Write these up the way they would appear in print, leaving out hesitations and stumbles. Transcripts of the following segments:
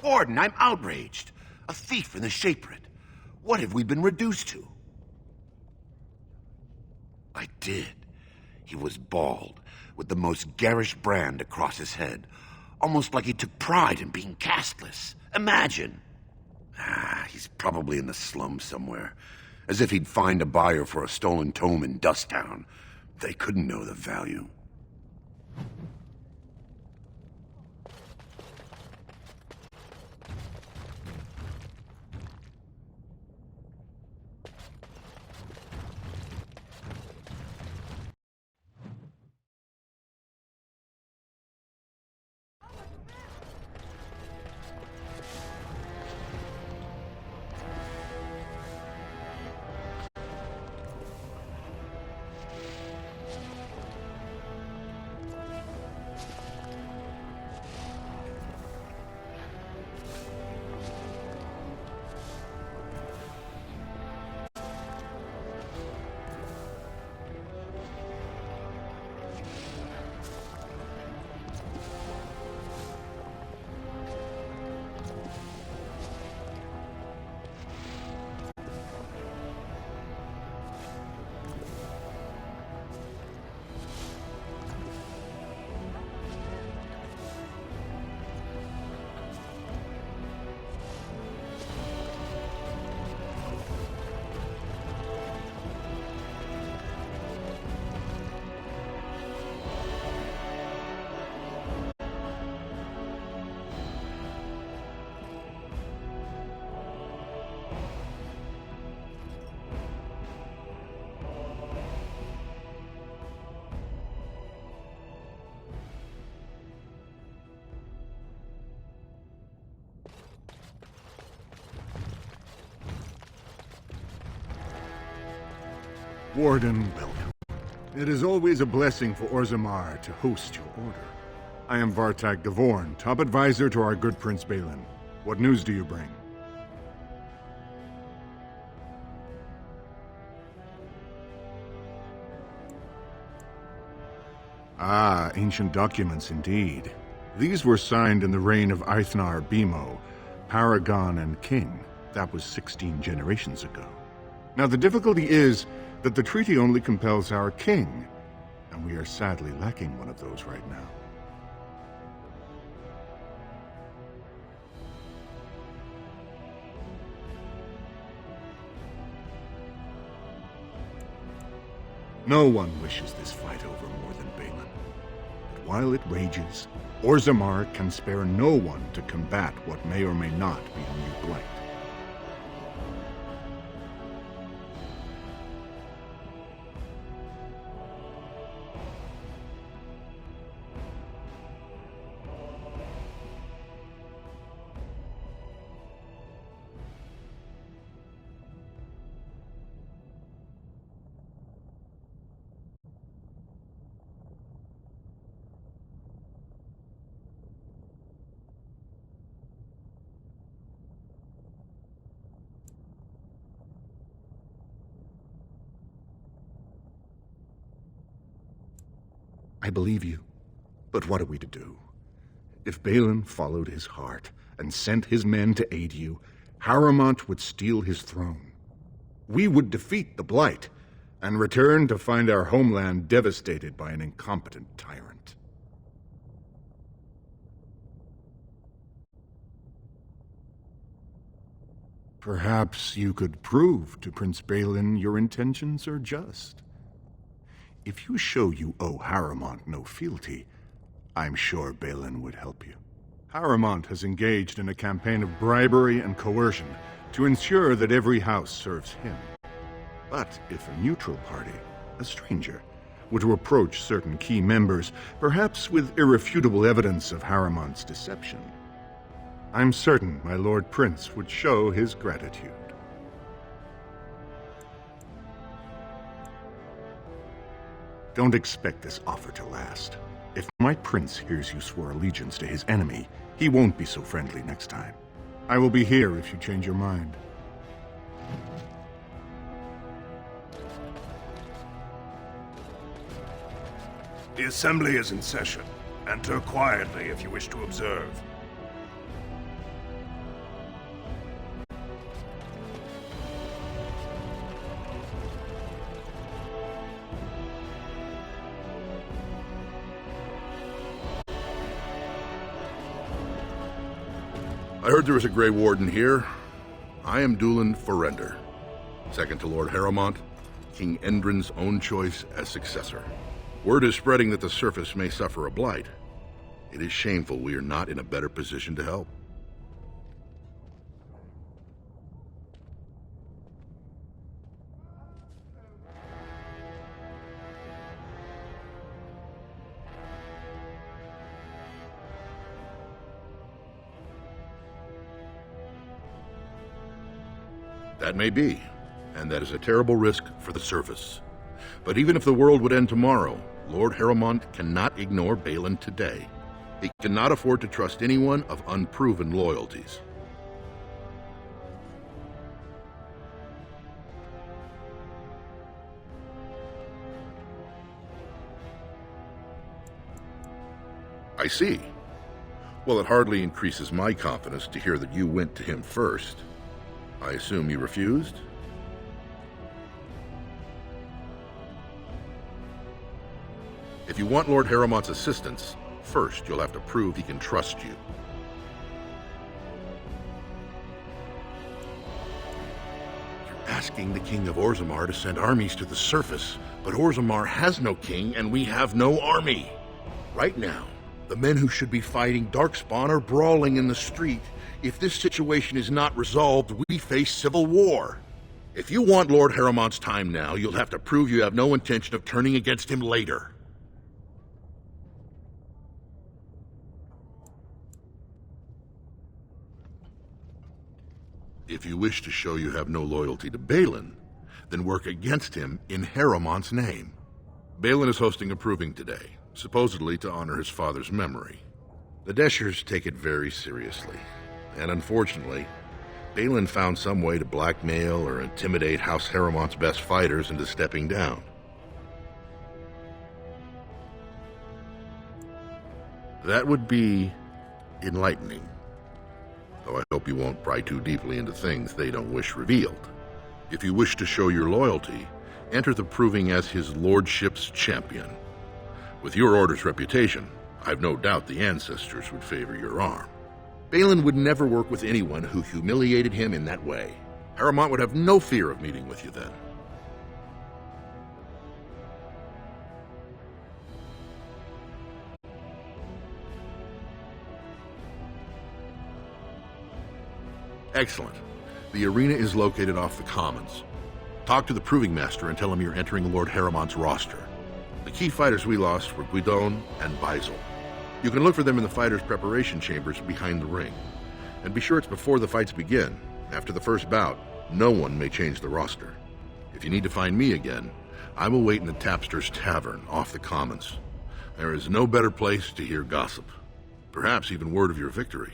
Warden, I'm outraged. A thief in the Shapered. What have we been reduced to? I did. He was bald, with the most garish brand across his head. Almost like he took pride in being castless. Imagine. He's probably in the slums somewhere. As if he'd find a buyer for a stolen tome in Dusttown. They couldn't know the value. Warden, welcome. It is always a blessing for Orzammar to host your order. I am Vartag Devorn, top advisor to our good Prince Balin. What news do you bring? Ah, ancient documents indeed. These were signed in the reign of Eithnar Bimo, Paragon and King. That was 16 generations ago. Now the difficulty is that the treaty only compels our king, and we are sadly lacking one of those right now. No one wishes this fight over more than Balin. But while it rages, Orzammar can spare no one to combat what may or may not be a new blight. I believe you, but what are we to do? If Balin followed his heart and sent his men to aid you, Harrowmont would steal his throne. We would defeat the Blight and return to find our homeland devastated by an incompetent tyrant. Perhaps you could prove to Prince Balin your intentions are just. If you show you owe Harrowmont no fealty, I'm sure Balin would help you. Harrowmont has engaged in a campaign of bribery and coercion to ensure that every house serves him. But if a neutral party, a stranger, were to approach certain key members, perhaps with irrefutable evidence of Harrowmont's deception, I'm certain my Lord Prince would show his gratitude. Don't expect this offer to last. If my prince hears you swore allegiance to his enemy, he won't be so friendly next time. I will be here if you change your mind. The assembly is in session. Enter quietly if you wish to observe. I heard there was a Grey Warden here. I am Dulin Forrender, second to Lord Harrowmont, King Endrin's own choice as successor. Word is spreading that the surface may suffer a blight. It is shameful we are not in a better position to help. That may be, and that is a terrible risk for the surface. But even if the world would end tomorrow, Lord Harrowmont cannot ignore Balin today. He cannot afford to trust anyone of unproven loyalties. I see. Well, it hardly increases my confidence to hear that you went to him first. I assume you refused? If you want Lord Harrowmont's assistance, first you'll have to prove he can trust you. You're asking the King of Orzammar to send armies to the surface, but Orzammar has no king and we have no army. Right now, the men who should be fighting Darkspawn are brawling in the street. If this situation is not resolved, we face civil war. If you want Lord Harrowmont's time now, you'll have to prove you have no intention of turning against him later. If you wish to show you have no loyalty to Balin, then work against him in Harrowmont's name. Balin is hosting a proving today, supposedly to honor his father's memory. The Deshers take it very seriously, and unfortunately, Balin found some way to blackmail or intimidate House Harrowmont's best fighters into stepping down. That would be enlightening. Though I hope you won't pry too deeply into things they don't wish revealed. If you wish to show your loyalty, enter the proving as his lordship's champion. With your order's reputation, I've no doubt the ancestors would favor your arm. Balin would never work with anyone who humiliated him in that way. Harrowmont would have no fear of meeting with you then. Excellent. The arena is located off the Commons. Talk to the Proving Master and tell him you're entering Lord Harrowmont's roster. The key fighters we lost were Guidon and Baisel. You can look for them in the fighters' preparation chambers behind the ring. And be sure it's before the fights begin. After the first bout, no one may change the roster. If you need to find me again, I will wait in the Tapster's Tavern off the Commons. There is no better place to hear gossip. Perhaps even word of your victory.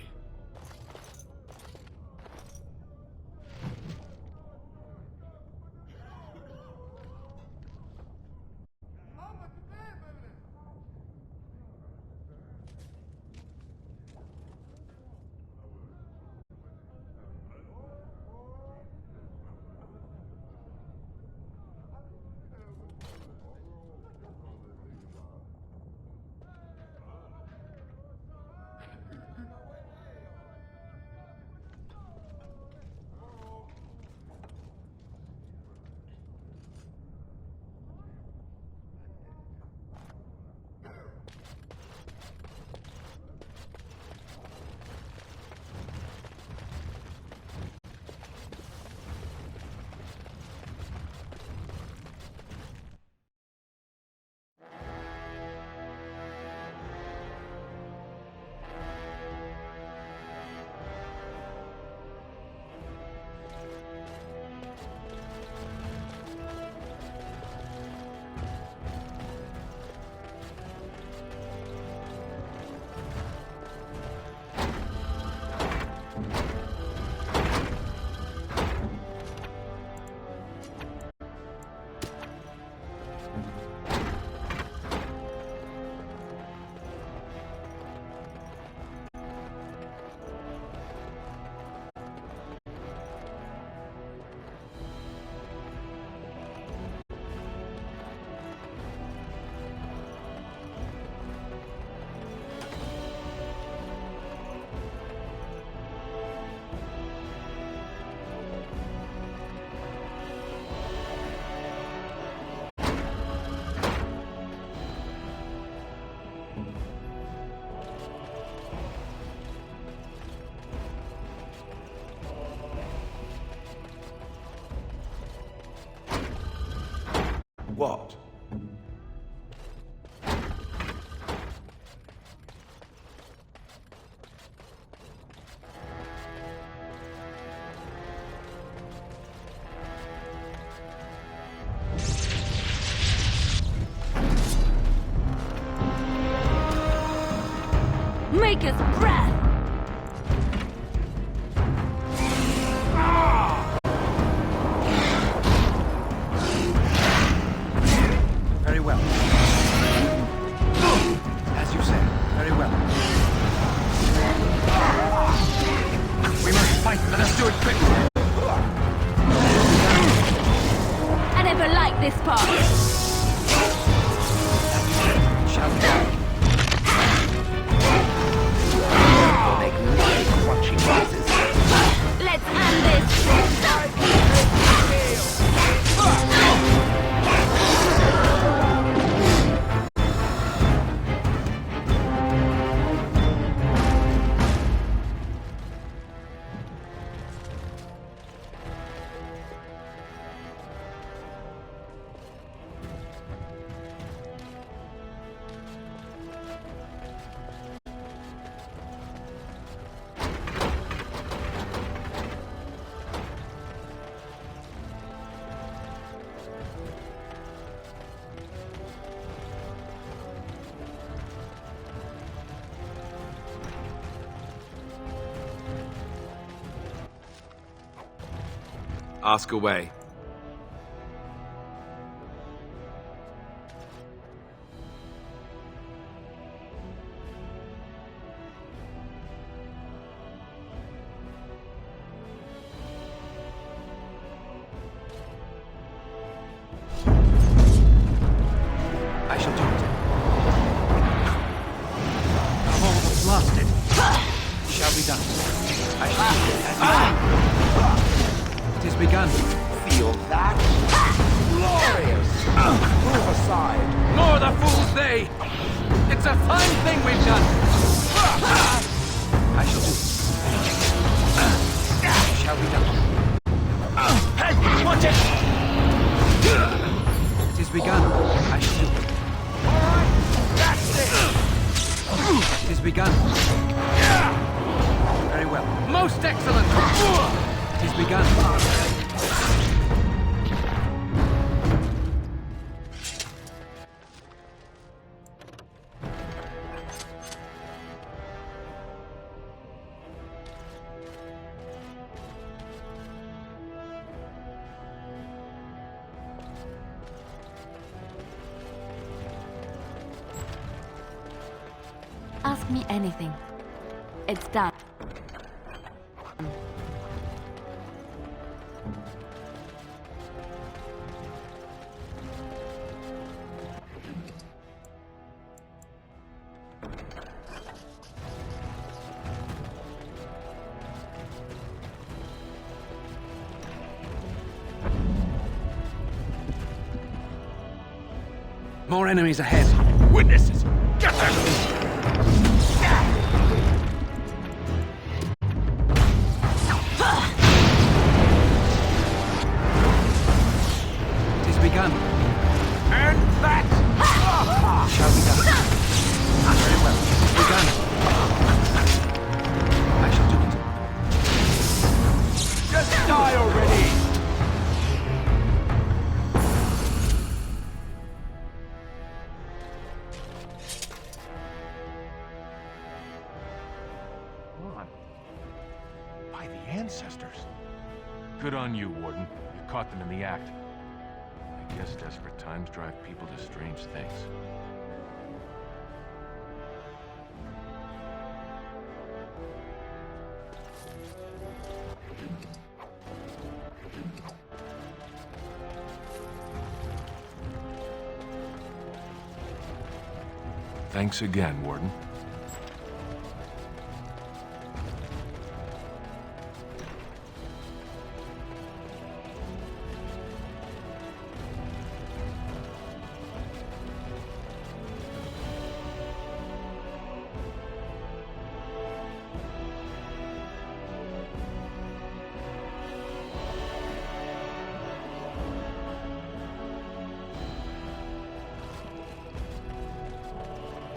taker's breath! Very well. As you say, very well. We must fight. Let us do it quickly. I never liked this part. Shall we go? We'll make really crunchy noises. Let's end this! Ask away. I shall do it. All that's lasted. Shall be done. I shall do it as it is begun. Feel that? Glorious! Move aside. More the fools they! It's a fine thing we've done. I shall do it. Shall be done. Hey, watch it! It is begun. I shall do it. All right, that's it. It is begun. Very well. Most excellent. It is begun. Ask me anything. It's done. More enemies ahead. Witnesses, get them! It is begun. And that! Shall be done. Very well. Begun. I shall do it. Just die already! By the ancestors. Good on you, Warden. You caught them in the act. I guess desperate times drive people to strange things. Thanks again, Warden.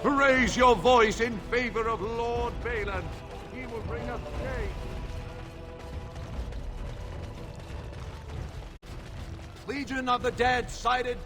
Raise your voice in favor of Lord Balin. He will bring us change. Legion of the Dead sighted.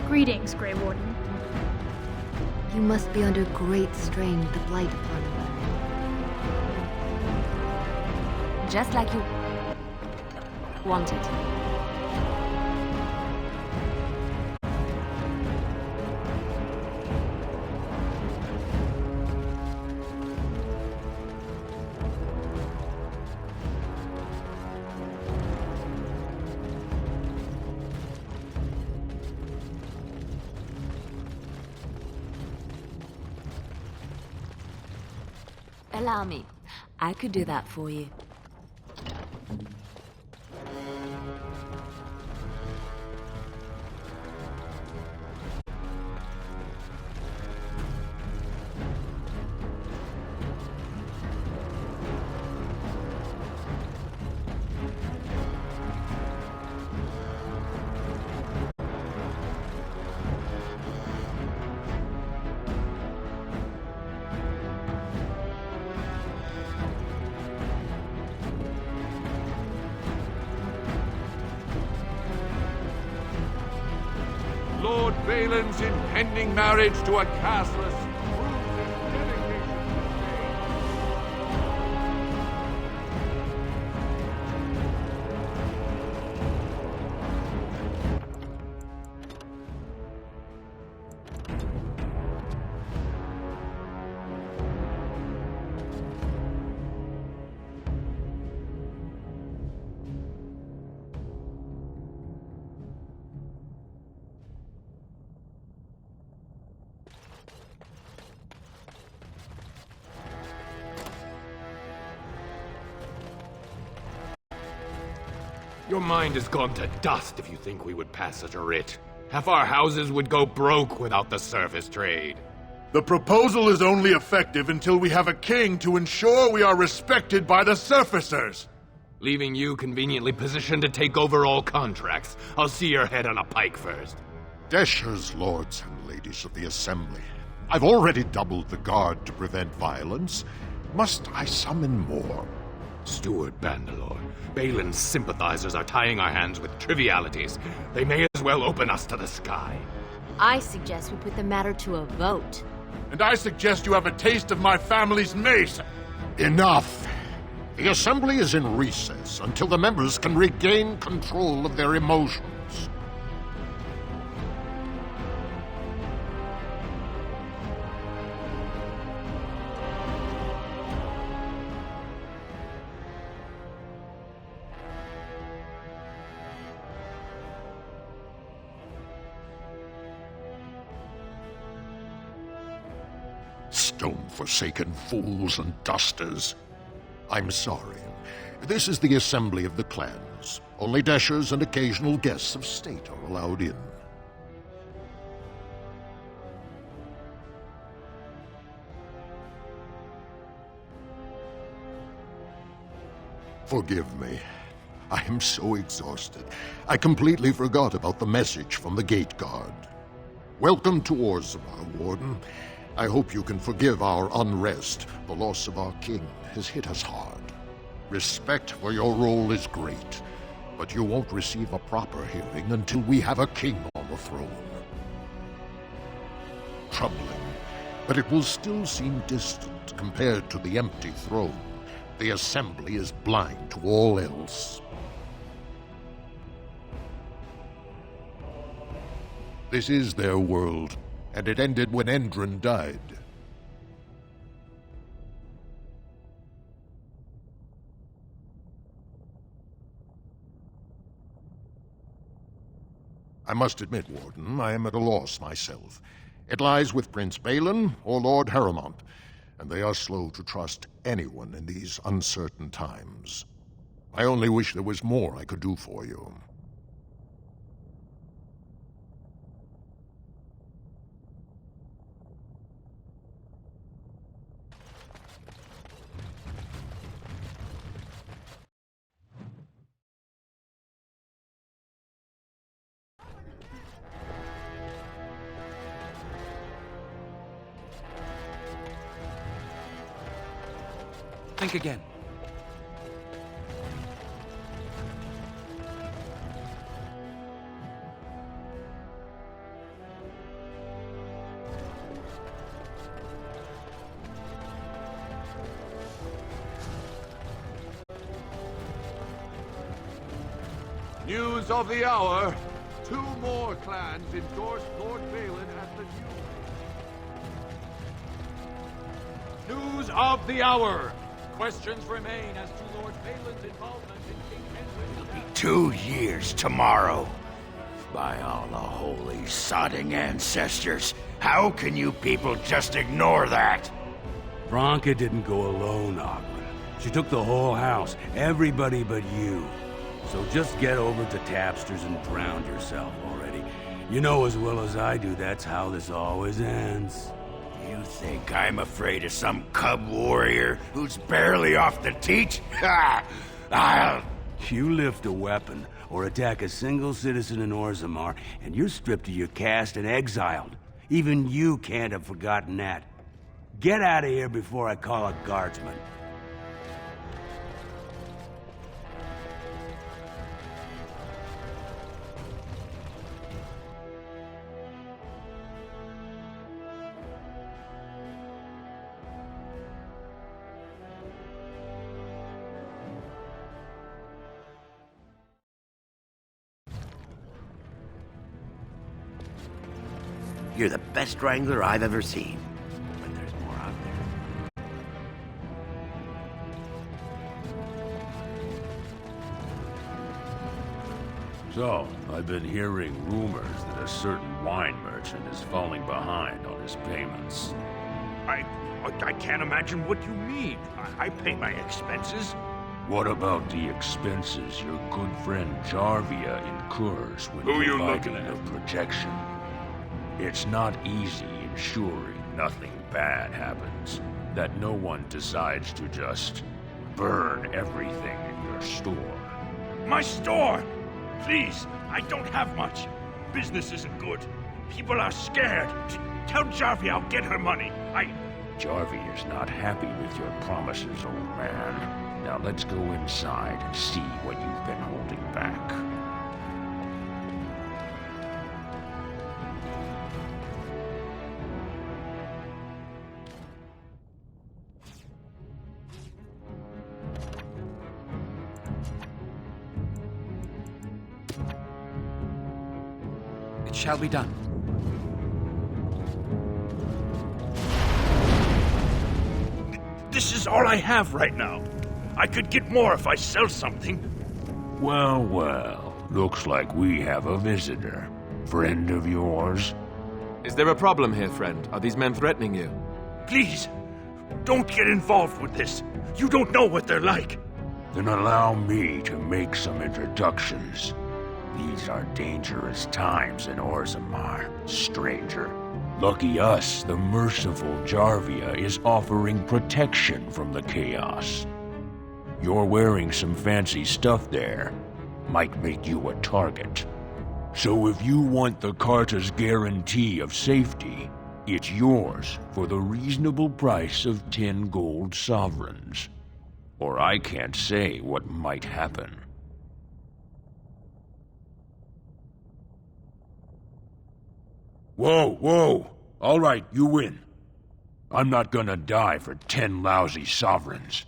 Greetings, Grey Warden. You must be under great strain with the blight upon you. Just like you wanted. Allow me. I could do that for you. Lord Balin's impending marriage to a castless proves his dedication to the faith. Your mind has gone to dust if you think we would pass such a writ. Half our houses would go broke without the surface trade. The proposal is only effective until we have a king to ensure we are respected by the surfacers. Leaving you conveniently positioned to take over all contracts. I'll see your head on a pike first. Deshers, lords and ladies of the Assembly. I've already doubled the guard to prevent violence. Must I summon more? Steward Bandalore, Balin's sympathizers are tying our hands with trivialities. They may as well open us to the sky. I suggest we put the matter to a vote. And I suggest you have a taste of my family's mace. Enough! The Assembly is in recess until the members can regain control of their emotions. Stone-forsaken fools and dusters. I'm sorry. This is the assembly of the clans. Only Deshers and occasional guests of state are allowed in. Forgive me. I am so exhausted. I completely forgot about the message from the gate guard. Welcome to Orzammar, Warden. I hope you can forgive our unrest. The loss of our king has hit us hard. Respect for your role is great, but you won't receive a proper hearing until we have a king on the throne. Troubling, but it will still seem distant compared to the empty throne. The Assembly is blind to all else. This is their world, and it ended when Endron died. I must admit, Warden, I am at a loss myself. It lies with Prince Balin or Lord Harrowmont, and they are slow to trust anyone in these uncertain times. I only wish there was more I could do for you. Think again. News of the hour. 2 more clans endorsed Lord Balin as the new... News of the hour. Questions remain as to Lord Balin's involvement in King Henry's... 2 years tomorrow. By all the holy sodding ancestors, how can you people just ignore that? Bronca didn't go alone, Ogwen. She took the whole house, everybody but you. So just get over to Tapster's and drown yourself already. You know as well as I do that's how this always ends. You think I'm afraid of some cub warrior who's barely off the teat? I'll... You lift a weapon or attack a single citizen in Orzammar, and you're stripped of your caste and exiled. Even you can't have forgotten that. Get out of here before I call a guardsman. You're the best wrangler I've ever seen. But there's more out there. So, I've been hearing rumors that a certain wine merchant is falling behind on his payments. I can't imagine what you mean. I pay my expenses. What about the expenses your good friend Jarvia incurs when Who you providing looking at? the protection? It's not easy ensuring nothing bad happens, that no one decides to just burn everything in your store. My store! Please, I don't have much. Business isn't good. People are scared. Tell Jarvia I'll get her money. Jarvia's not happy with your promises, old man. Now let's go inside and see what you've been holding back. It shall be done. This is all I have right now. I could get more if I sell something. Well, well. Looks like we have a visitor. Friend of yours? Is there a problem here, friend? Are these men threatening you? Please, don't get involved with this. You don't know what they're like. Then allow me to make some introductions. These are dangerous times in Orzammar, stranger. Lucky us, the merciful Jarvia is offering protection from the chaos. You're wearing some fancy stuff there. Might make you a target. So if you want the Carta's guarantee of safety, it's yours for the reasonable price of 10 gold sovereigns. Or I can't say what might happen. Whoa, whoa! All right, you win. I'm not gonna die for 10 lousy sovereigns.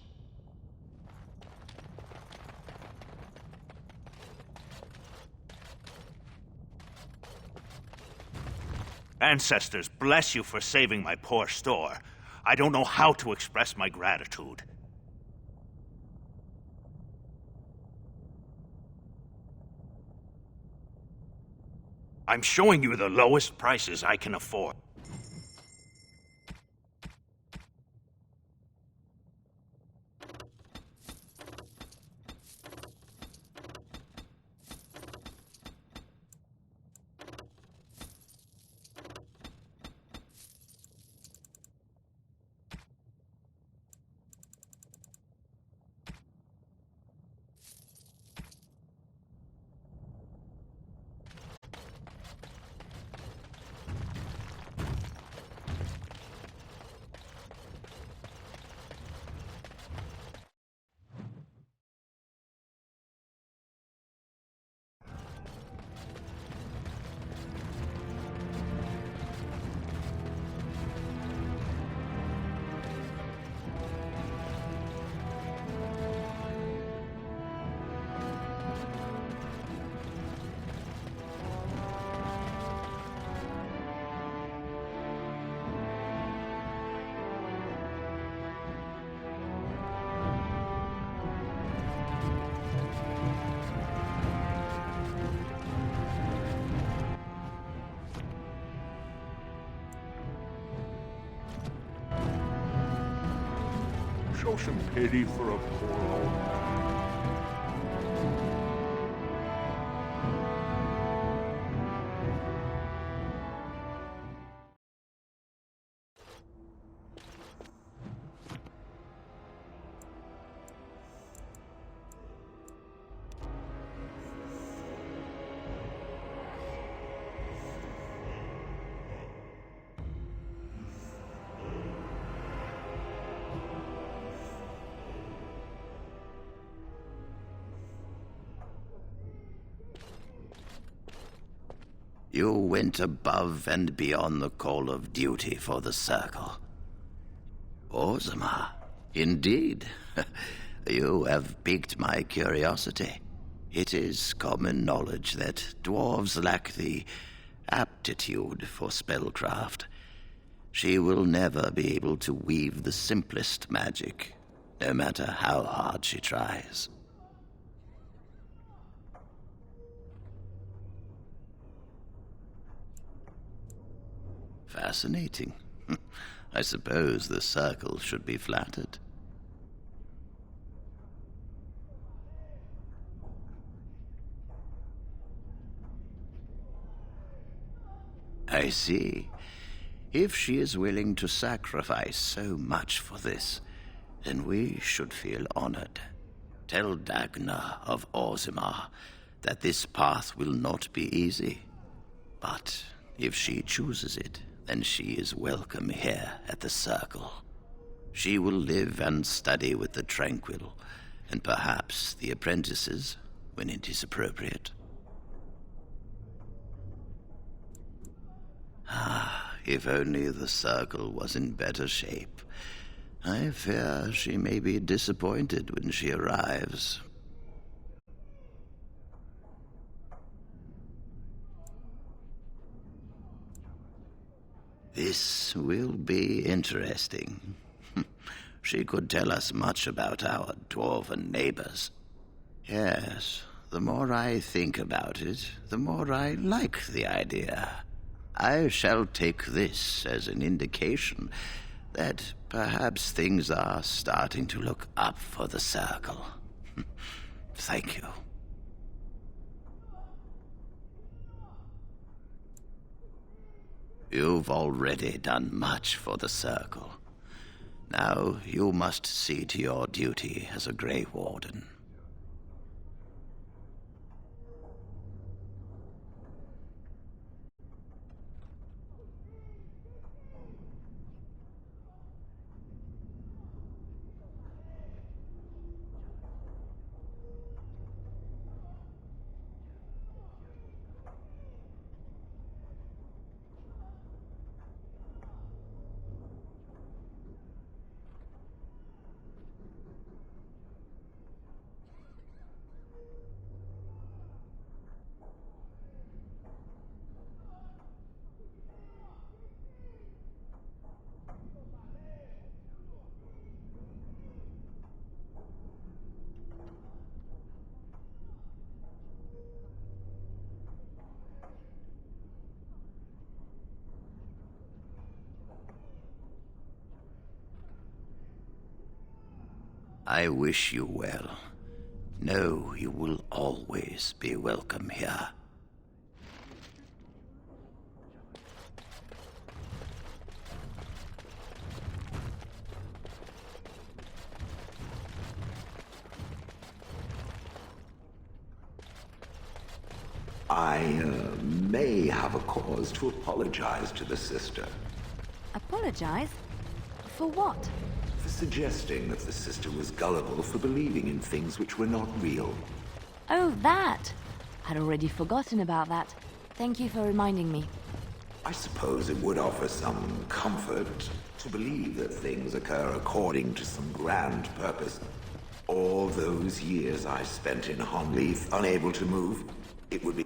Ancestors, bless you for saving my poor store. I don't know how to express my gratitude. I'm showing you the lowest prices I can afford. Show some pity for a poor old man. You went above and beyond the call of duty for the Circle. Orzammar, indeed. You have piqued my curiosity. It is common knowledge that dwarves lack the aptitude for spellcraft. She will never be able to weave the simplest magic, no matter how hard she tries. Fascinating. I suppose the Circle should be flattered. I see. If she is willing to sacrifice so much for this, then we should feel honored. Tell Dagna of Orzammar that this path will not be easy. But if she chooses it, then she is welcome here at the Circle. She will live and study with the Tranquil, and perhaps the apprentices, when it is appropriate. If only the Circle was in better shape. I fear she may be disappointed when she arrives. This will be interesting. She could tell us much about our dwarven neighbors. Yes, the more I think about it, the more I like the idea. I shall take this as an indication that perhaps things are starting to look up for the Circle. Thank you. You've already done much for the Circle. Now you must see to your duty as a Grey Warden. I wish you well. Know you will always be welcome here. I may have a cause to apologize to the sister. Apologize? For what? For suggesting that the sister was gullible for believing in things which were not real. Oh, that! I'd already forgotten about that. Thank you for reminding me. I suppose it would offer some comfort to believe that things occur according to some grand purpose. All those years I spent in Honleith, unable to move, it would be...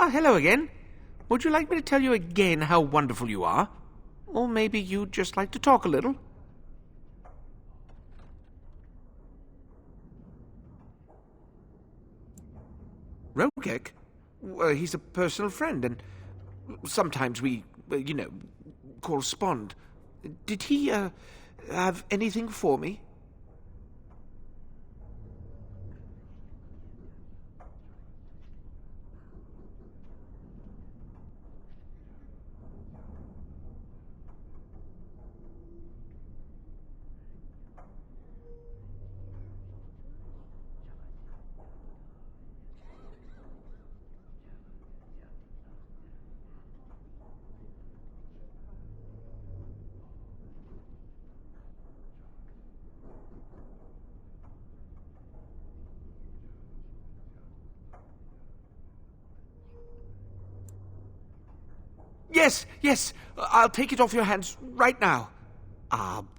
Hello again. Would you like me to tell you again how wonderful you are? Or maybe you'd just like to talk a little? Rogek? He's a personal friend, and sometimes we, correspond. Did he, have anything for me? Yes, I'll take it off your hands right now.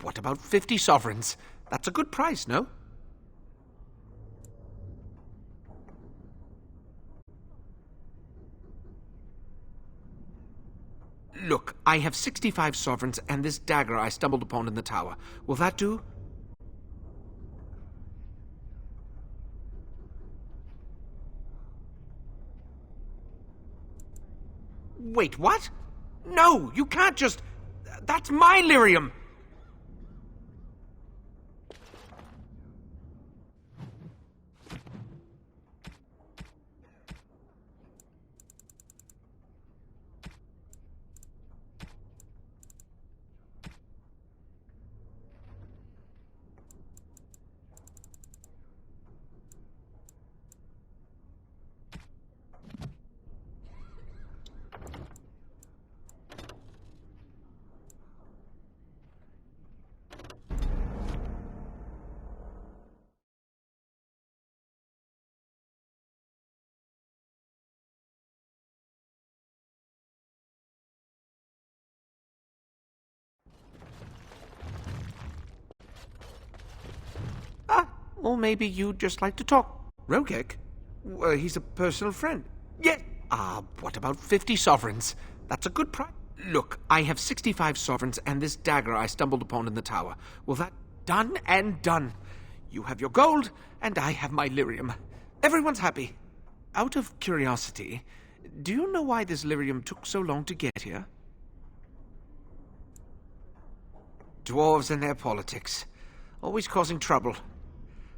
What about 50 sovereigns? That's a good price, no? Look, I have 65 sovereigns and this dagger I stumbled upon in the tower. Will that do? Wait, what? No, you can't just... That's my lyrium! Or maybe you'd just like to talk. Rogek? He's a personal friend. Yeah. What about 50 sovereigns? That's a good price. Look, I have 65 sovereigns and this dagger I stumbled upon in the tower. Well, that... Done and done. You have your gold, and I have my lyrium. Everyone's happy. Out of curiosity, do you know why this lyrium took so long to get here? Dwarves and their politics. Always causing trouble.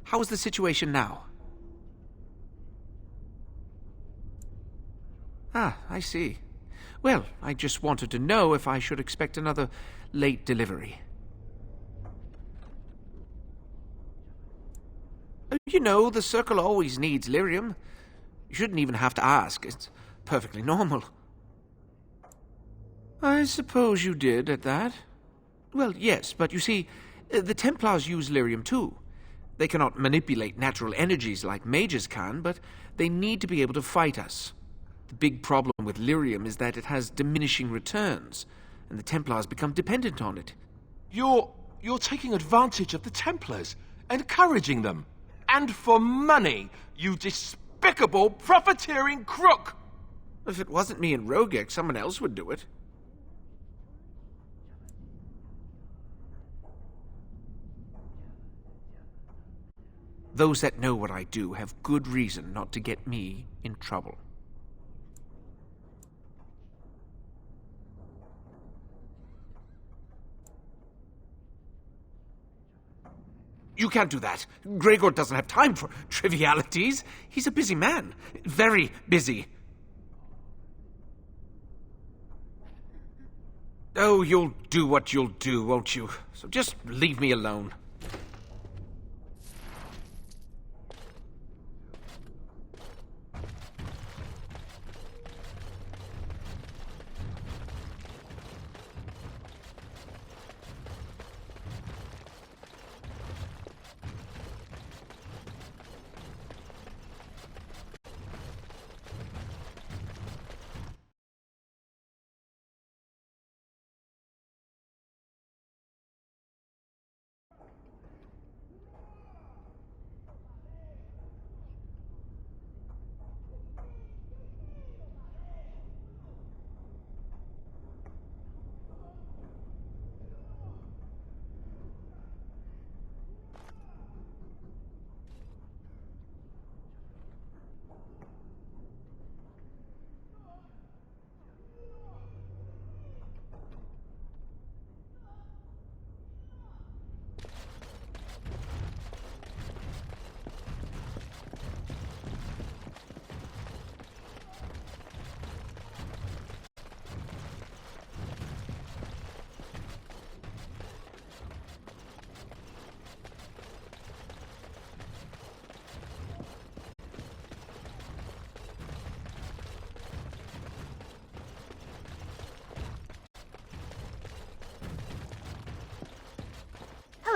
How is the situation now? I see. Well, I just wanted to know if I should expect another late delivery. You know, the Circle always needs lyrium. You shouldn't even have to ask. It's perfectly normal. I suppose you did at that. Well, yes, but you see, the Templars use lyrium too. They cannot manipulate natural energies like mages can, but they need to be able to fight us. The big problem with lyrium is that it has diminishing returns, and the Templars become dependent on it. You're taking advantage of the Templars, encouraging them. And for money, you despicable, profiteering crook! If it wasn't me and Rogek, someone else would do it. Those that know what I do have good reason not to get me in trouble. You can't do that. Gregor doesn't have time for trivialities. He's a busy man. Very busy. Oh, you'll do what you'll do, won't you? So just leave me alone.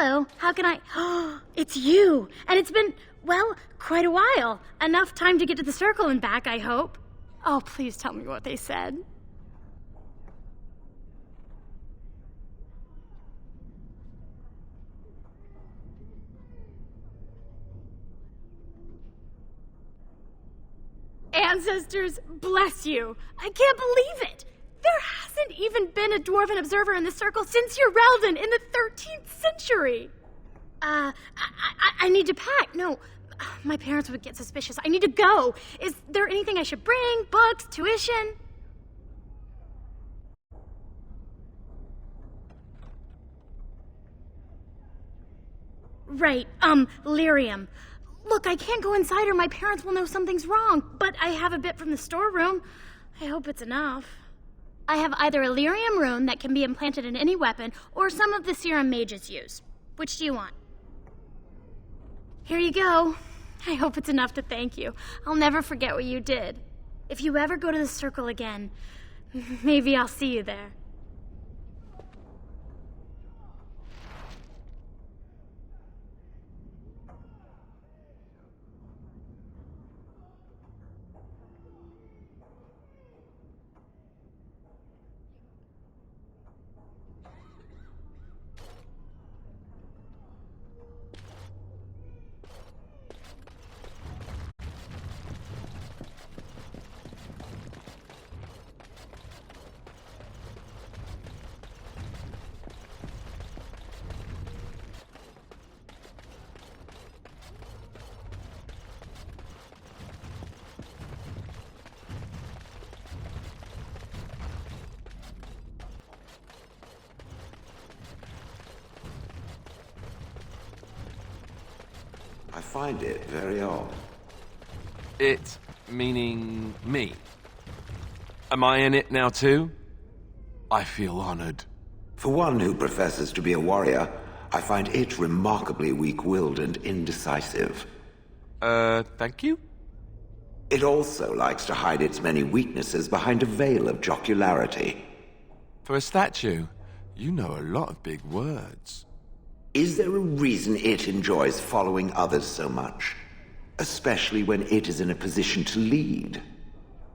Hello, how can I... Oh, it's you! And it's been, well, quite a while. Enough time to get to the circle and back, I hope. Oh, please tell me what they said. Ancestors, bless you. I can't believe it. There hasn't even been a dwarven observer in the circle since your Relden in the 13th century. I need to pack. No, my parents would get suspicious. I need to go. Is there anything I should bring? Books? Tuition? Right, lyrium. Look, I can't go inside or my parents will know something's wrong, but I have a bit from the storeroom. I hope it's enough. I have either a lyrium rune that can be implanted in any weapon, or some of the serum mages use. Which do you want? Here you go. I hope it's enough to thank you. I'll never forget what you did. If you ever go to the circle again, maybe I'll see you there. I find it very odd. It meaning me? Am I in it now too? I feel honored. For one who professes to be a warrior, I find it remarkably weak-willed and indecisive. Thank you? It also likes to hide its many weaknesses behind a veil of jocularity. For a statue, you know a lot of big words. Is there a reason it enjoys following others so much? Especially when it is in a position to lead?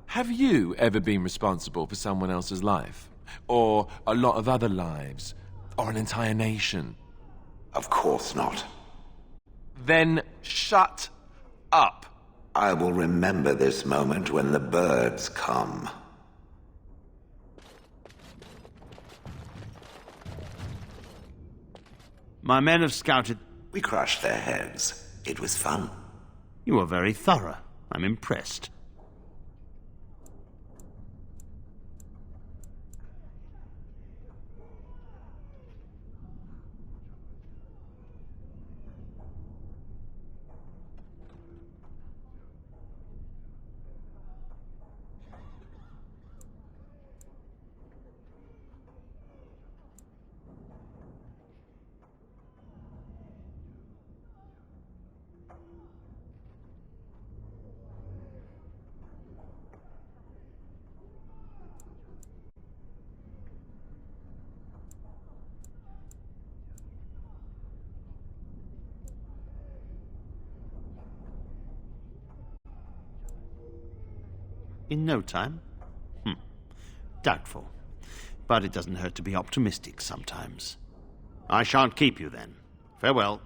Have you ever been responsible for someone else's life? Or a lot of other lives? Or an entire nation? Of course not. Then shut up. I will remember this moment when the birds come. My men have scouted. We crushed their heads. It was fun. You are very thorough. I'm impressed. In no time? Doubtful. But it doesn't hurt to be optimistic sometimes. I shan't keep you then. Farewell.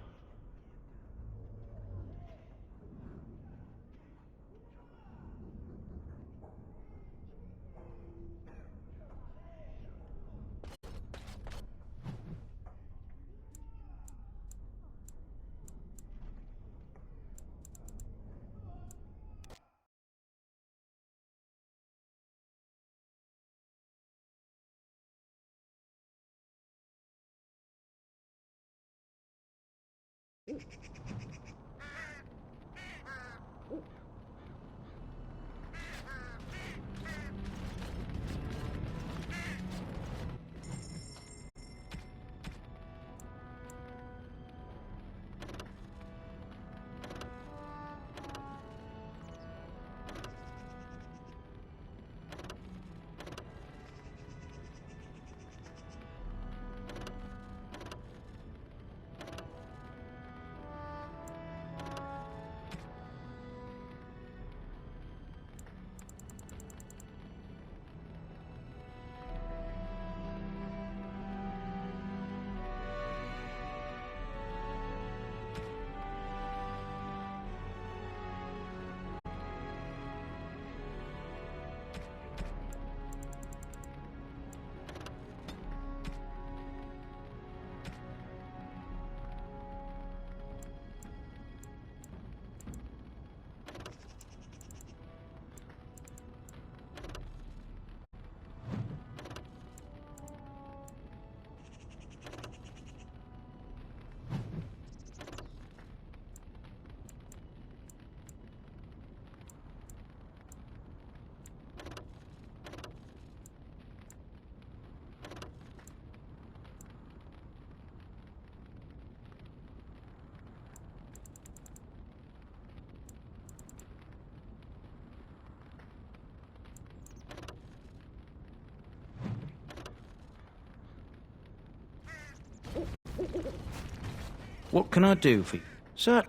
What can I do for you? Sir?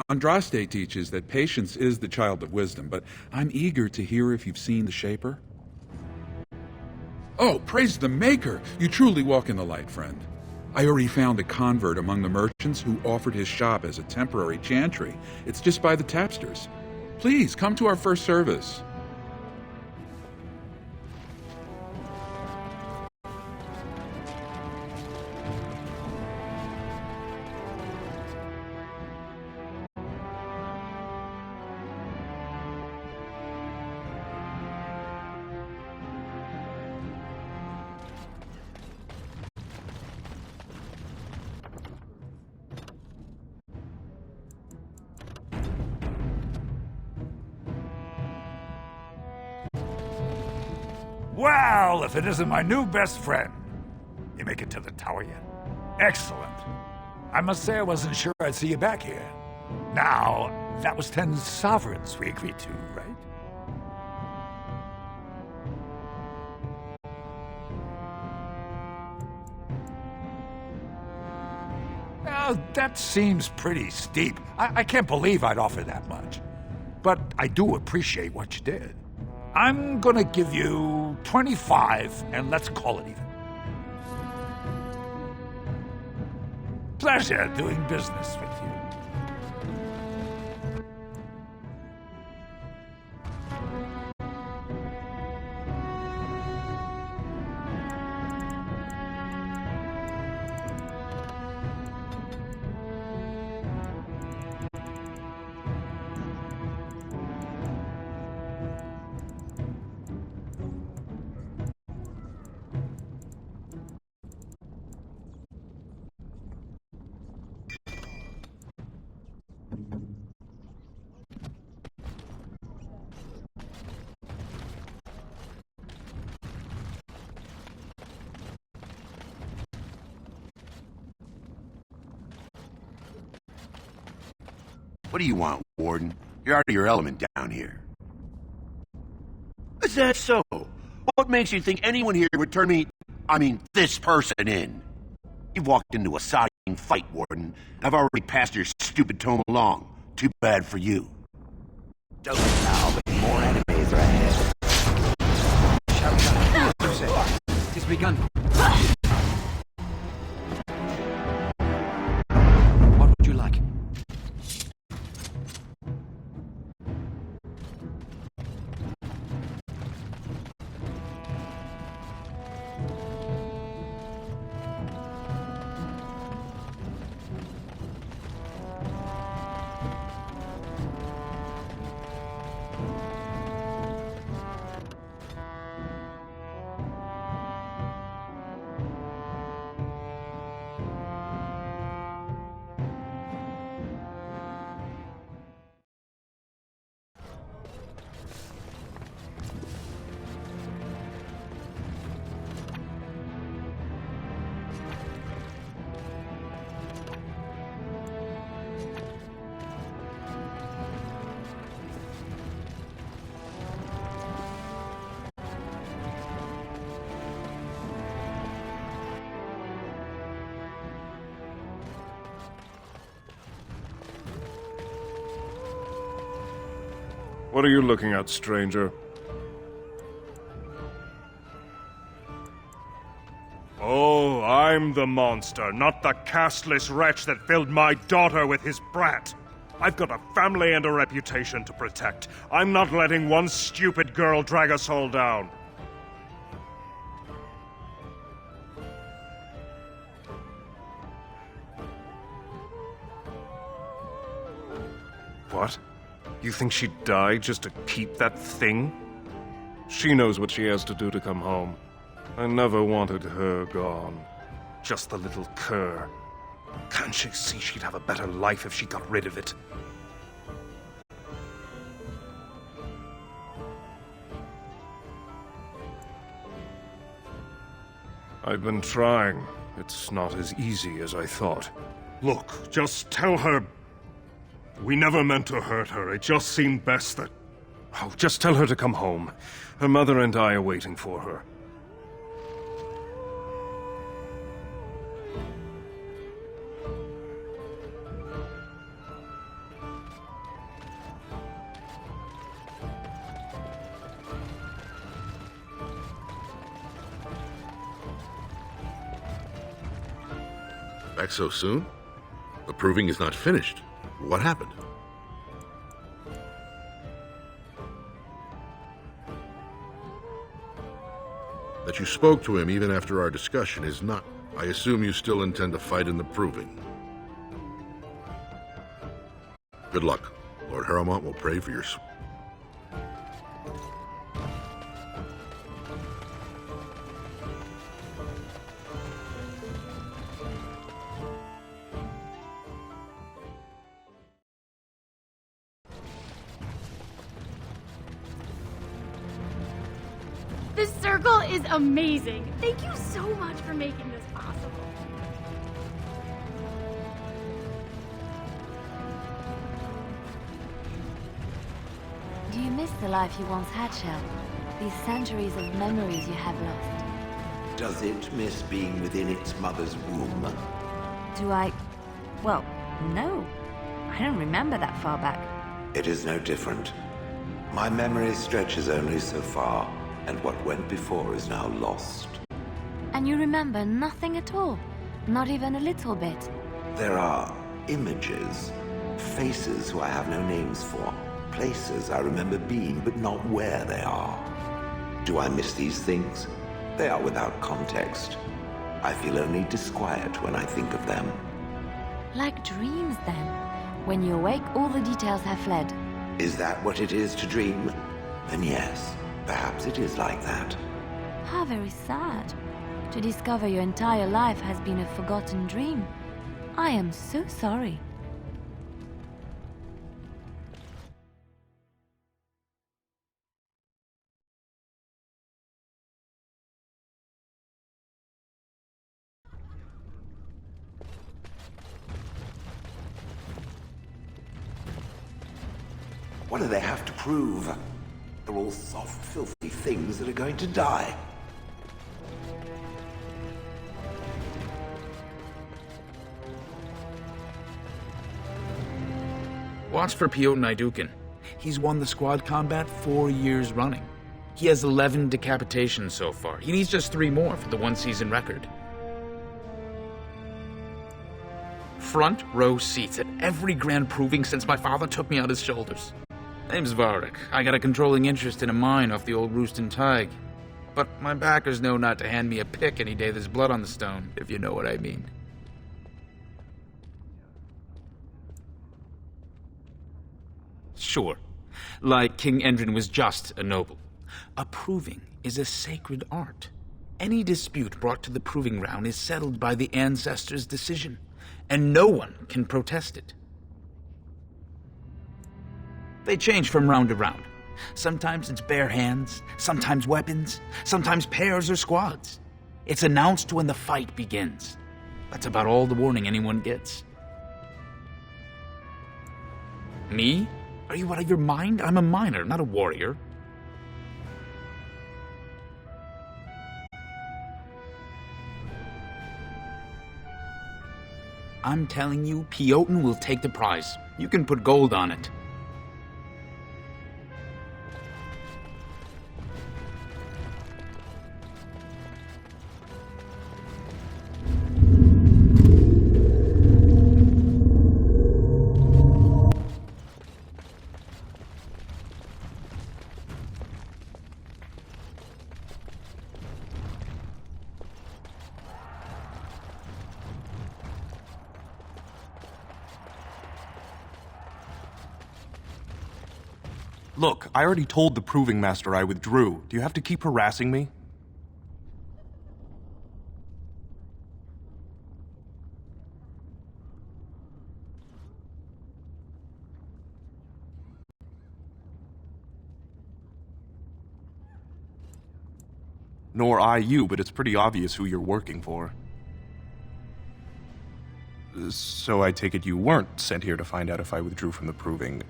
Andraste teaches that patience is the child of wisdom, but I'm eager to hear if you've seen the Shaper. Oh, praise the Maker! You truly walk in the light, friend. I already found a convert among the merchants who offered his shop as a temporary chantry. It's just by the tapsters. Please, come to our first service. Well, if it isn't my new best friend. You make it to the tower yet? Excellent. I must say I wasn't sure I'd see you back here. Now, that was 10 sovereigns we agreed to, right? That seems pretty steep. I can't believe I'd offer that much. But I do appreciate what you did. I'm gonna give you 25, and let's call it even. Pleasure doing business with you. What do you want, Warden? You're out of your element down here. Is that so? What makes you think anyone here would turn this person in? You've walked into a sodding fight, Warden. I've already passed your stupid tome along. Too bad for you. Don't now, but more enemies are ahead. It's begun. What would you like? What are you looking at, stranger? Oh, I'm the monster, not the castless wretch that filled my daughter with his brat. I've got a family and a reputation to protect. I'm not letting one stupid girl drag us all down. What? You think she'd die just to keep that thing? She knows what she has to do to come home. I never wanted her gone. Just the little cur. Can't she see she'd have a better life if she got rid of it? I've been trying. It's not as easy as I thought. Look, just tell her we never meant to hurt her. It just seemed best that... Oh, just tell her to come home. Her mother and I are waiting for her. Back so soon? The proving is not finished. What happened? That you spoke to him even after our discussion is not... I assume you still intend to fight in the proving. Good luck. Lord Harrowmont will pray for your... This circle is amazing. Thank you so much for making this possible. Do you miss the life you once had, Shell? These centuries of memories you have lost? Does it miss being within its mother's womb? Do I... Well, no. I don't remember that far back. It is no different. My memory stretches only so far, and what went before is now lost. And you remember nothing at all? Not even a little bit? There are images, faces who I have no names for, places I remember being, but not where they are. Do I miss these things? They are without context. I feel only disquiet when I think of them. Like dreams, then. When you awake, all the details have fled. Is that what it is to dream? Then yes, perhaps it is like that. How very sad. To discover your entire life has been a forgotten dream. I am so sorry. What do they have to prove? They're all soft, filthy things that are going to die. Watch for Milton Idukin. He's won the squad combat 4 years running. He has 11 decapitations so far. He needs just 3 more for the one-season record. Front row seats at every grand proving since my father took me on his shoulders. Name's Varric. I got a controlling interest in a mine off the old Roostin Tig. But my backers know not to hand me a pick any day there's blood on the stone, if you know what I mean. Sure. Like King Endrin was just a noble. A proving is a sacred art. Any dispute brought to the proving ground is settled by the ancestors' decision, and no one can protest it. They change from round to round. Sometimes it's bare hands, sometimes weapons, sometimes pairs or squads. It's announced when the fight begins. That's about all the warning anyone gets. Me? Are you out of your mind? I'm a miner, not a warrior. I'm telling you, Milton will take the prize. You can put gold on it. Look, I already told the Proving Master I withdrew. Do you have to keep harassing me? Nor I you, but it's pretty obvious who you're working for. So I take it you weren't sent here to find out if I withdrew from the Proving.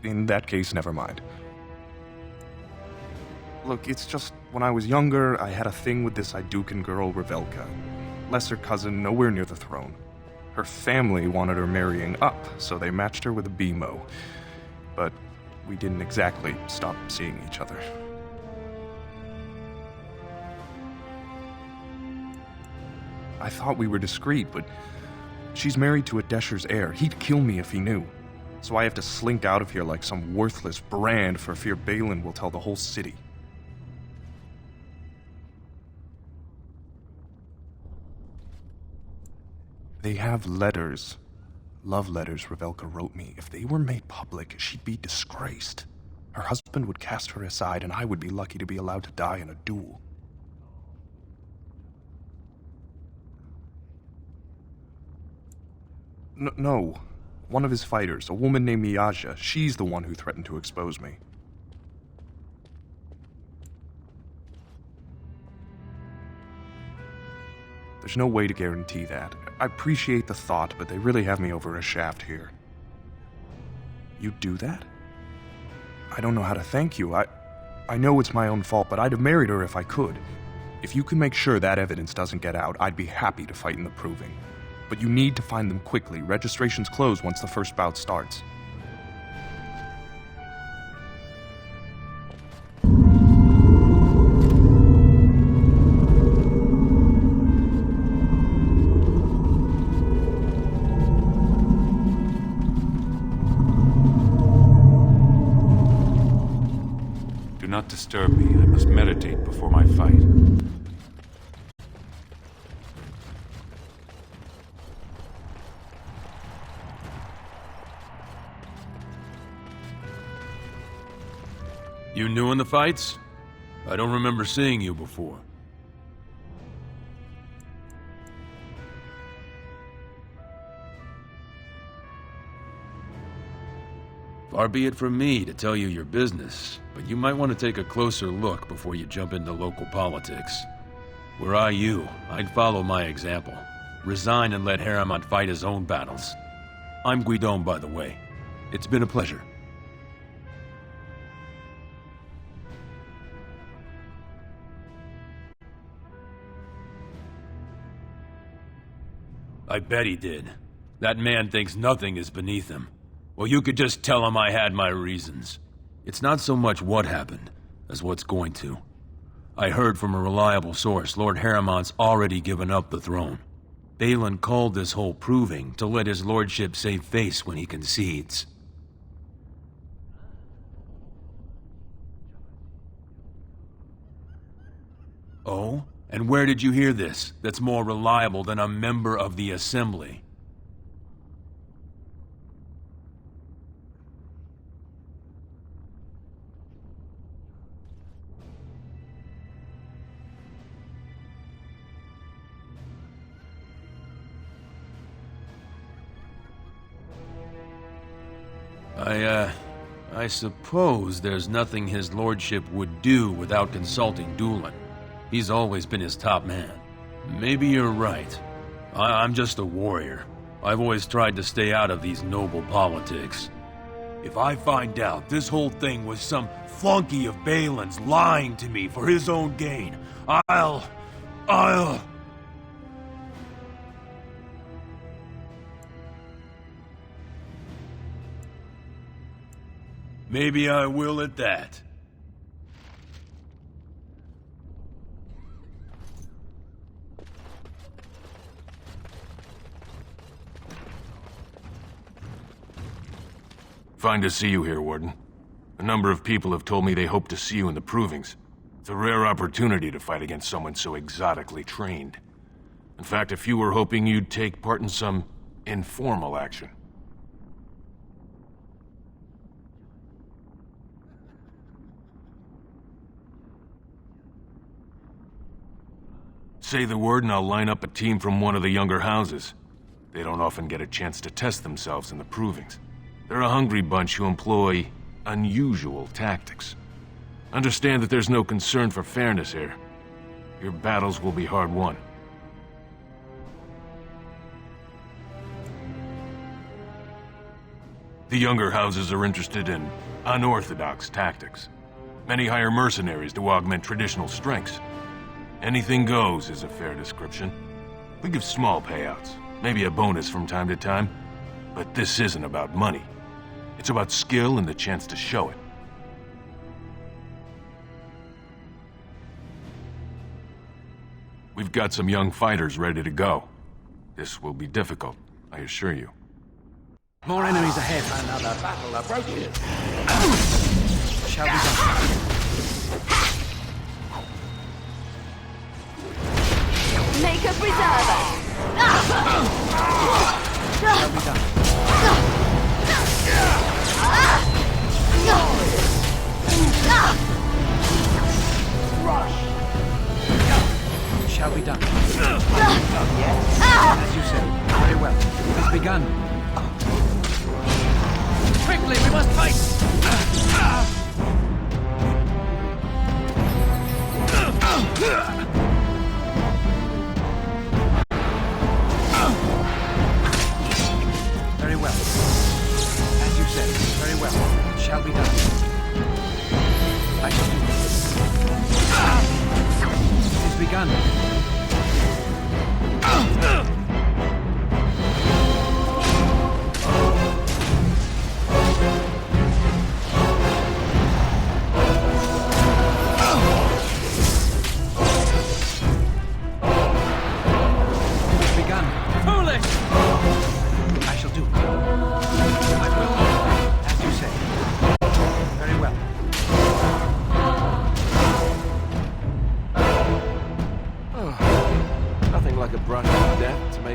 In that case, never mind. Look, it's just, when I was younger, I had a thing with this Idukan girl, Revelka. Lesser cousin, nowhere near the throne. Her family wanted her marrying up, so they matched her with a BMO. But we didn't exactly stop seeing each other. I thought we were discreet, but she's married to a Desher's heir. He'd kill me if he knew. So I have to slink out of here like some worthless brand for fear Balin will tell the whole city. They have letters. Love letters Revelka wrote me. If they were made public, she'd be disgraced. Her husband would cast her aside, and I would be lucky to be allowed to die in a duel. No. One of his fighters, a woman named Miaja. She's the one who threatened to expose me. There's no way to guarantee that. I appreciate the thought, but they really have me over a shaft here. You'd do that? I don't know how to thank you. I know it's my own fault, but I'd have married her if I could. If you can make sure that evidence doesn't get out, I'd be happy to fight in the proving. But you need to find them quickly. Registrations close once the first bout starts. Do not disturb me. I must meditate before my fight. You new in the fights? I don't remember seeing you before. Far be it from me to tell you your business, but you might want to take a closer look before you jump into local politics. Were I you, I'd follow my example. Resign and let Harriman fight his own battles. I'm Guidon, by the way. It's been a pleasure. I bet he did. That man thinks nothing is beneath him. Well, you could just tell him I had my reasons. It's not so much what happened, as what's going to. I heard from a reliable source Lord Harriman's already given up the throne. Balin called this whole proving to let his lordship save face when he concedes. Oh? And where did you hear this that's more reliable than a member of the Assembly? I suppose there's nothing his lordship would do without consulting Doolin. He's always been his top man. Maybe you're right. I'm just a warrior. I've always tried to stay out of these noble politics. If I find out this whole thing was some flunky of Balin's lying to me for his own gain, I'll... Maybe I will at that. Fine to see you here, Warden. A number of people have told me they hope to see you in the provings. It's a rare opportunity to fight against someone so exotically trained. In fact, a few were hoping you'd take part in some informal action. Say the word and I'll line up a team from one of the younger houses. They don't often get a chance to test themselves in the provings. They're a hungry bunch who employ unusual tactics. Understand that there's no concern for fairness here. Your battles will be hard won. The younger houses are interested in unorthodox tactics. Many hire mercenaries to augment traditional strengths. Anything goes is a fair description. We give small payouts, maybe a bonus from time to time, but this isn't about money. It's about skill and the chance to show it. We've got some young fighters ready to go. This will be difficult, I assure you. More enemies ahead. Another battle approaches. Shall be done. Make a preserver! Shall be done. Shall be done. As you say. Very well. It has begun. Quickly, we must fight! Very well. As you said, very well. It shall be done. I shall do this. It has begun.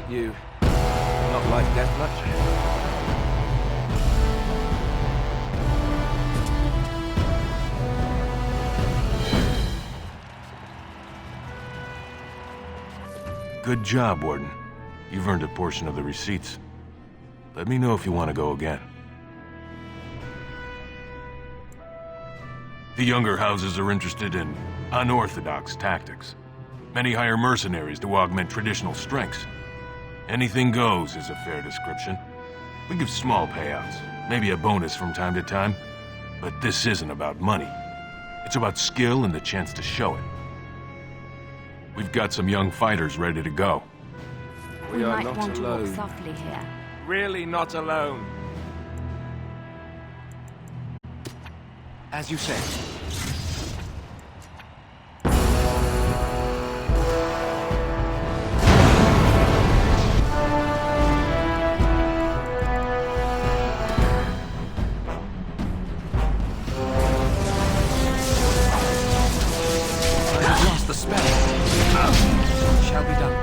You not like death much? Good job, Warden. You've earned a portion of the receipts. Let me know if you want to go again. The younger houses are interested in unorthodox tactics. Many hire mercenaries to augment traditional strengths. Anything goes is a fair description. We give small payouts, maybe a bonus from time to time, but this isn't about money. It's about skill and the chance to show it. We've got some young fighters ready to go. We are might not want to alone. walk softly here. Really not alone. As you say. Shall be done.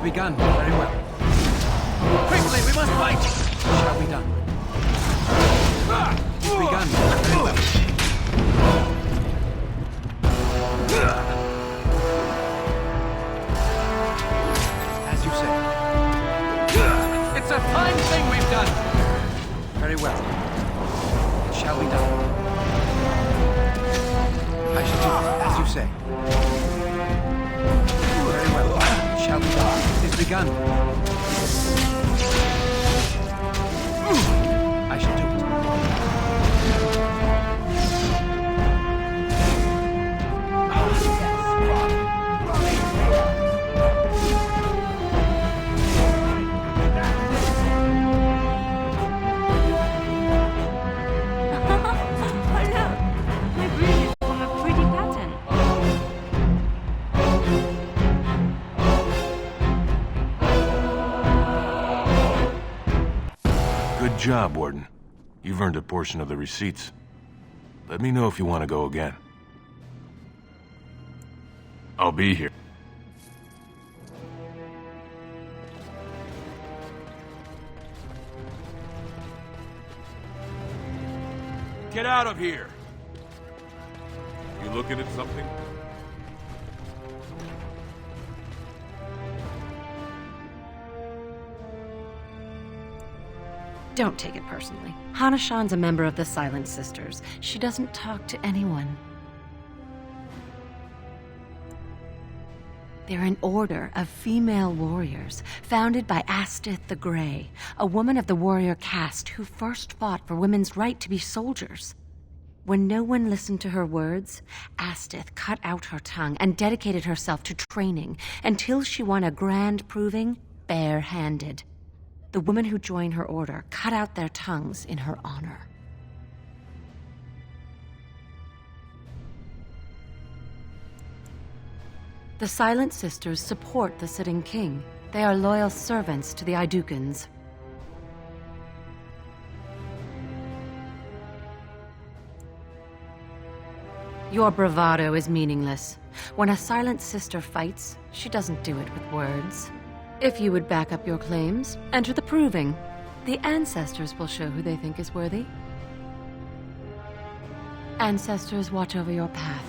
Begun. Very well. Quickly, we must fight! Shall be done. It's begun. Very well. As you say. It's a fine thing we've done! Very well. It shall be done. I shall do it, as you say. Very well. Shall be done. It is begun. I shall do it. Good job, Warden. You've earned a portion of the receipts. Let me know if you want to go again. I'll be here. Get out of here! You looking at something? Don't take it personally. Hana-shan's a member of the Silent Sisters. She doesn't talk to anyone. They're an order of female warriors, founded by Astith the Grey, a woman of the warrior caste who first fought for women's right to be soldiers. When no one listened to her words, Astith cut out her tongue and dedicated herself to training until she won a grand proving bare-handed. The women who joined her order cut out their tongues in her honor. The Silent Sisters support the sitting king. They are loyal servants to the Idukans. Your bravado is meaningless. When a Silent Sister fights, she doesn't do it with words. If you would back up your claims, enter the proving. The ancestors will show who they think is worthy. Ancestors, watch over your path.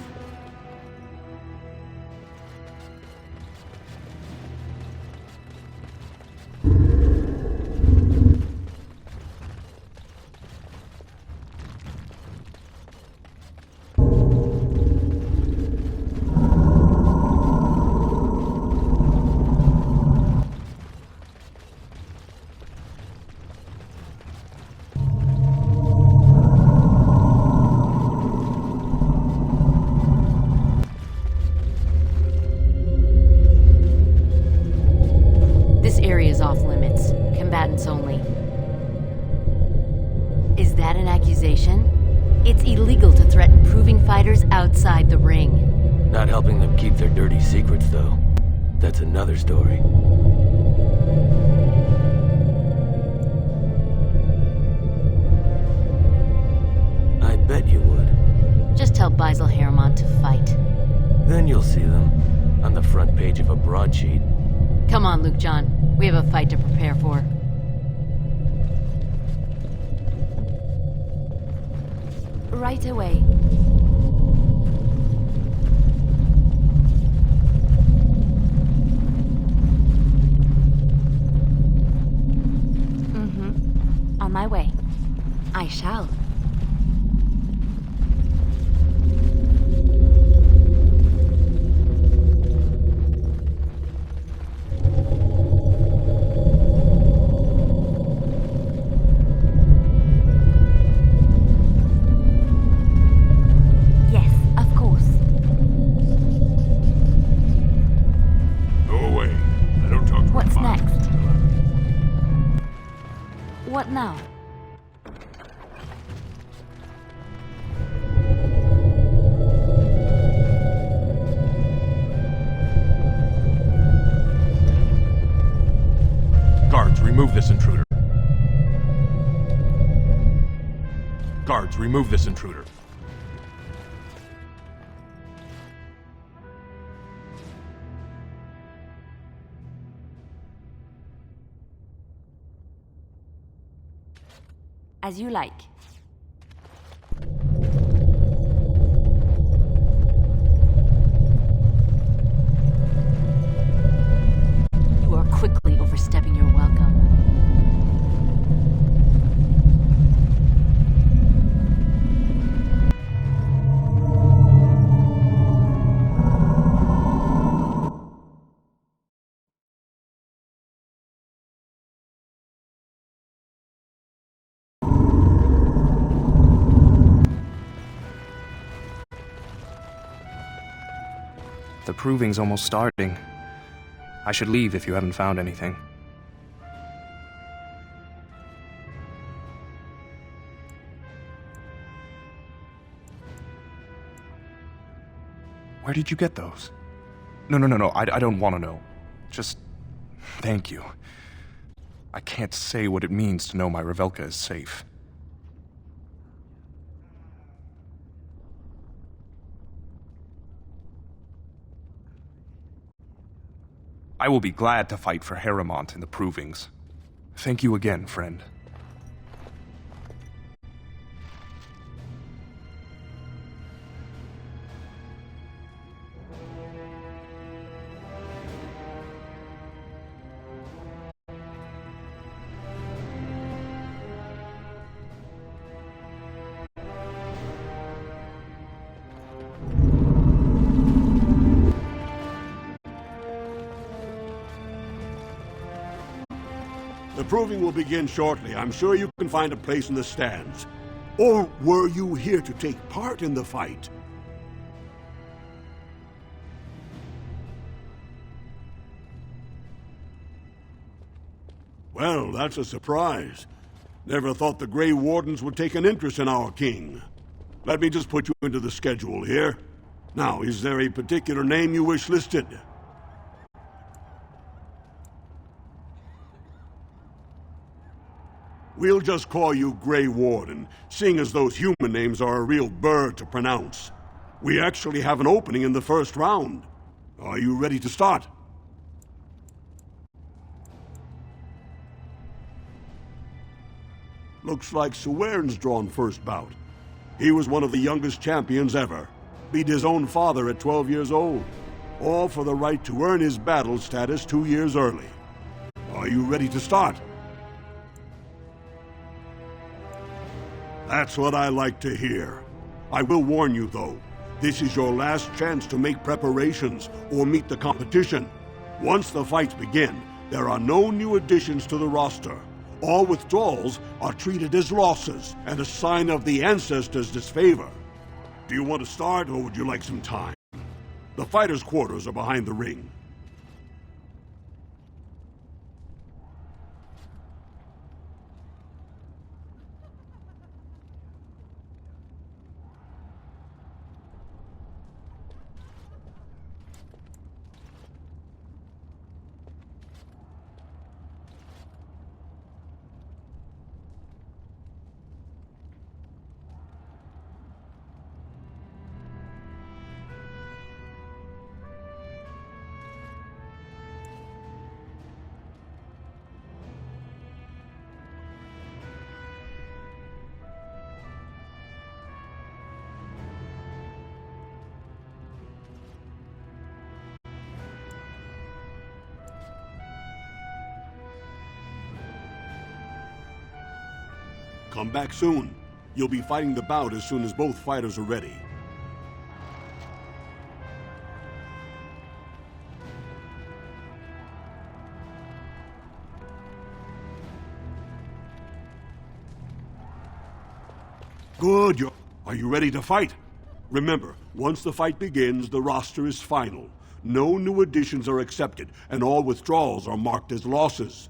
Off-limits. Combatants only. Is that an accusation? It's illegal to threaten proving fighters outside the ring. Not helping them keep their dirty secrets, though. That's another story. I bet you would. Just tell Basil Harrimont to fight. Then you'll see them on the front page of a broadsheet. Come on, Luke John. We have a fight to prepare for. Right away. On my way. I shall. What now? Guards, remove this intruder. Guards, remove this intruder. As you like. You are quickly overstepping your welcome. The proving's almost starting. I should leave if you haven't found anything. Where did you get those? No, I don't want to know. Just thank you. I can't say what it means to know my Revelka is safe. I will be glad to fight for Harrimont in the provings. Thank you again, friend. The proving will begin shortly. I'm sure you can find a place in the stands. Or were you here to take part in the fight? Well, that's a surprise. Never thought the Grey Wardens would take an interest in our king. Let me just put you into the schedule here. Now, is there a particular name you wish listed? We'll just call you Grey Warden, seeing as those human names are a real burr to pronounce. We actually have an opening in the first round. Are you ready to start? Looks like Suwern's drawn first bout. He was one of the youngest champions ever. Beat his own father at 12 years old. All for the right to earn his battle status 2 years early. Are you ready to start? That's what I like to hear. I will warn you, though. This is your last chance to make preparations or meet the competition. Once the fights begin, there are no new additions to the roster. All withdrawals are treated as losses and a sign of the ancestors' disfavor. Do you want to start, or would you like some time? The fighters' quarters are behind the ring. Come back soon. You'll be fighting the bout as soon as both fighters are ready. Good. Are you ready to fight? Remember, once the fight begins, the roster is final. No new additions are accepted, and all withdrawals are marked as losses.